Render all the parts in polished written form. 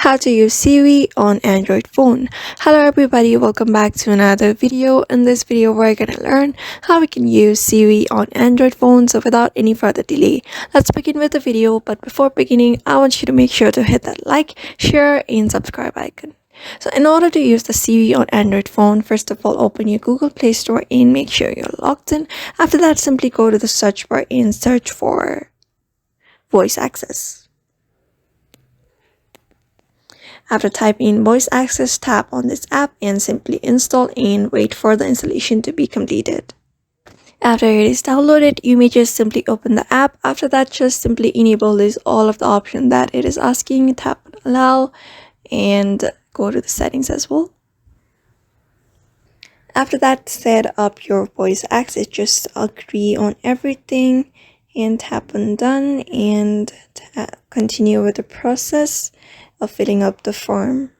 How to use Siri on Android phone. Hello everybody, welcome back to another video. In this video we're gonna learn how we can use Siri on Android phone. So without any further delay, let's begin with the video. But before beginning, I want you to make sure to hit that like, share and subscribe icon. So in order to use the Siri on Android phone, first of all open your Google Play Store and make sure you're logged in. After that, simply go to the search bar and search for voice access. After typing voice access, tap on this app and simply install and wait for the installation to be completed. After it is downloaded, you may just simply open the app. After that, just simply enable all of the options that it is asking. Tap on allow and go to the settings as well. After that, set up your voice access. Just agree on everything and tap on done and continue with the process of filling up the form.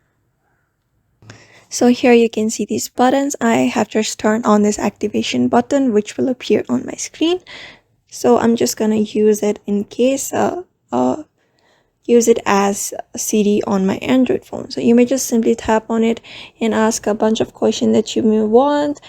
So here you can see these buttons. I have just turned on this activation button which will appear on my screen. So I'm just gonna use it in case use it as a CD on my Android phone. So you may just simply tap on it and ask a bunch of questions that you may want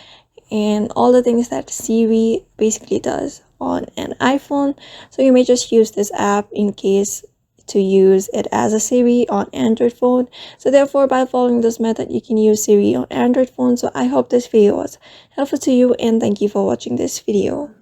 and all the things that Siri basically does on an iPhone. So you may just use this app in case to use it as a Siri on Android phone. So therefore, by following this method, you can use Siri on Android phone. So I hope this video was helpful to you and thank you for watching this video.